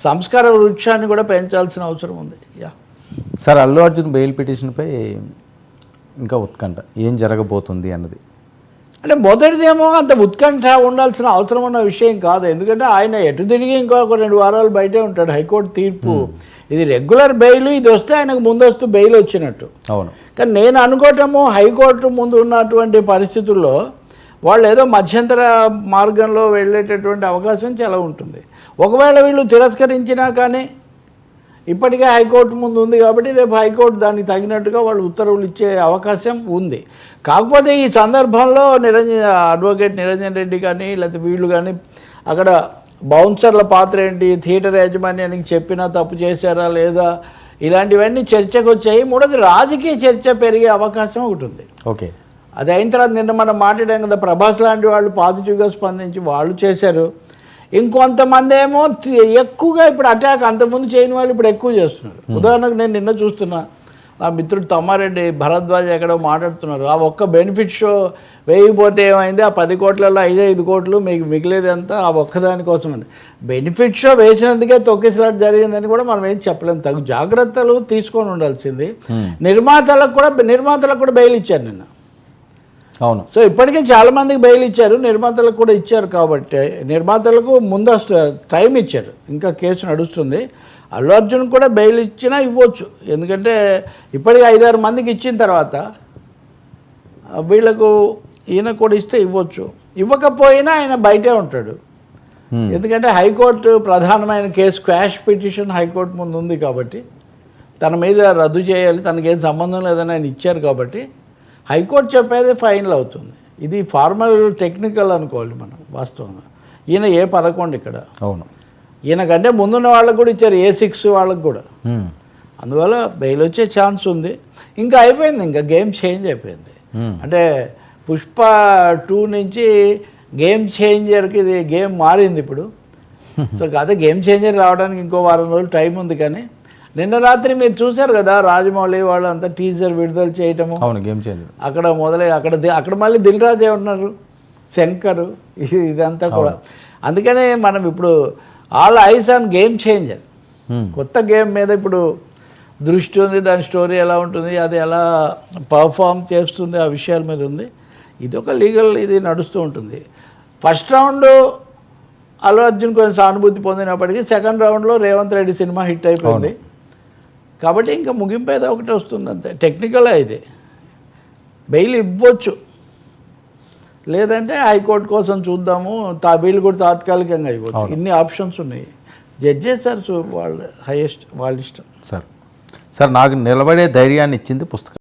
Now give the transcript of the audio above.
సంస్కార వృక్షాన్ని కూడా పెంచాల్సిన అవసరం ఉంది. సార్, అల్లు అర్జున్ బెయిల్ పిటిషన్పై ఇంకా ఉత్కంఠ, ఏం జరగబోతుంది అన్నది. అంటే మొదటిదేమో అంత ఉత్కంఠ ఉండాల్సిన అవసరం ఉన్న విషయం కాదు. ఎందుకంటే ఆయన ఎటు తిరిగి ఇంకొక 2 వారాలు బయటే ఉంటాడు. హైకోర్టు తీర్పు ఇది రెగ్యులర్ బెయిల్, ఇది వస్తే ఆయనకు ముందస్తు బెయిల్ వచ్చినట్టు. అవును. కానీ నేను అనుకోవటము హైకోర్టు ముందు ఉన్నటువంటి పరిస్థితుల్లో వాళ్ళు ఏదో మధ్యంతర మార్గంలో వెళ్ళేటటువంటి అవకాశం చాలా ఉంటుంది. ఒకవేళ వీళ్ళు తిరస్కరించినా కానీ ఇప్పటికే హైకోర్టు ముందు ఉంది కాబట్టి రేపు హైకోర్టు దానికి తగినట్టుగా వాళ్ళు ఉత్తర్వులు ఇచ్చే అవకాశం ఉంది. కాకపోతే ఈ సందర్భంలో అడ్వకేట్ నిరంజన్ రెడ్డి కానీ లేకపోతే వీళ్ళు కానీ అక్కడ బౌన్సర్ల పాత్ర ఏంటి, థియేటర్ యాజమాన్యానికి చెప్పినా తప్పు చేశారా లేదా, ఇలాంటివన్నీ చర్చకు వచ్చాయి. మూడోది రాజకీయ చర్చ పెరిగే అవకాశం ఒకటి ఉంది. ఓకే, అది అయిన తర్వాత నిన్న మనం మాట్లాడాం కదా, ప్రభాస్ లాంటి వాళ్ళు పాజిటివ్గా స్పందించి వాళ్ళు చేశారు. ఇంకొంతమంది ఏమో ఎక్కువగా ఇప్పుడు అటాక్ అంతకుముందు చేయని వాళ్ళు ఇప్పుడు ఎక్కువ చేస్తున్నారు. ఉదాహరణకు నేను నిన్న చూస్తున్నా, నా మిత్రుడు తమ్మారెడ్డి భరద్వాజ్ ఎక్కడో మాట్లాడుతున్నారు, ఆ ఒక్క బెనిఫిట్ షో వేయకపోతే ఏమైంది, ఆ 10 కోట్లలో 5 కోట్లు మీకు మిగిలేదంతా ఆ ఒక్కదానికోసం అండి. బెనిఫిట్ షో వేసినందుకే తొక్కిసలాట జరిగిందని కూడా మనం ఏం చెప్పలేము. తగు జాగ్రత్తలు తీసుకొని ఉండాల్సింది. నిర్మాతలకు కూడా బెయిల్ ఇచ్చారు నిన్న. అవును. సో ఇప్పటికే చాలామందికి బెయిల్ ఇచ్చారు, నిర్మాతలకు కూడా ఇచ్చారు. కాబట్టి నిర్మాతలకు ముందస్తు టైం ఇచ్చారు, ఇంకా కేసు నడుస్తుంది. అల్లు అర్జున్ కూడా బెయిల్ ఇచ్చినా ఇవ్వచ్చు. ఎందుకంటే ఇప్పటికీ 5-6 మందికి ఇచ్చిన తర్వాత వీళ్ళకు ఈయన కూడా ఇస్తే ఇవ్వచ్చు. ఇవ్వకపోయినా ఆయన బయటే ఉంటాడు. ఎందుకంటే హైకోర్టు ప్రధానమైన కేసు క్వాష్ పిటిషన్ హైకోర్టు ముందు ఉంది కాబట్టి తన మీద రద్దు చేయాలి, తనకేం సంబంధం లేదని ఆయన ఇచ్చారు కాబట్టి హైకోర్టు చెప్పేది ఫైనల్ అవుతుంది. ఇది ఫార్మల్ టెక్నికల్ అనుకోవాలి మనం వాస్తవంగా. ఈయన A11 ఇక్కడ. అవును. ఈయనకంటే ముందున్న వాళ్ళకు కూడా ఇచ్చారు, A6 వాళ్ళకు కూడా. అందువల్ల బెయిల్ వచ్చే ఛాన్స్ ఉంది. ఇంకా అయిపోయింది, ఇంకా గేమ్ చేంజ్ అయిపోయింది. అంటే పుష్ప 2 నుంచి గేమ్ చేంజర్కి ఇది గేమ్ మారింది ఇప్పుడు. సో అదే గేమ్ చేంజర్ రావడానికి ఇంకో వారం రోజులు టైం ఉంది. కానీ నిన్న రాత్రి మీరు చూశారు కదా, రాజమౌళి వాళ్ళంతా టీజర్ విడుదల చేయటము. అవును, గేమ్ చేంజర్ అక్కడ మొదలై అక్కడ మళ్ళీ దిల్ రాజే ఉన్నారు, శంకర్, ఇదంతా కూడా. అందుకనే మనం ఇప్పుడు all eyes on game changer. కొత్త గేమ్ మీద ఇప్పుడు దృష్టి ఉంది, దాని స్టోరీ ఎలా ఉంటుంది, అది ఎలా పర్ఫామ్ చేస్తుంది, ఆ విషయాల మీద ఉంది. ఇది ఒక లీగల్ ఇది నడుస్తూ ఉంటుంది. ఫస్ట్ రౌండ్ అల్లు అర్జున్ కొంచెం సానుభూతి పొందినప్పటికీ సెకండ్ రౌండ్లో రేవంత్ రెడ్డి సినిమా హిట్ అయిపోయింది కాబట్టి ఇంకా ముగింపు ఏదో ఒకటి వస్తుంది అంతే. టెక్నికల్ ఇది బెయిల్ ఇవ్వచ్చు, లేదంటే హైకోర్టు కోసం చూద్దాము, వీళ్ళు కూడా తాత్కాలికంగా ఇవ్వచ్చు. ఇన్ని ఆప్షన్స్ ఉన్నాయి. జడ్జెస్ సార్ వాళ్ళ హైయెస్ట్ వాళ్ళ ఇష్టం. సార్ నాకు నిలబడే ధైర్యాన్ని ఇచ్చింది పుస్తకం.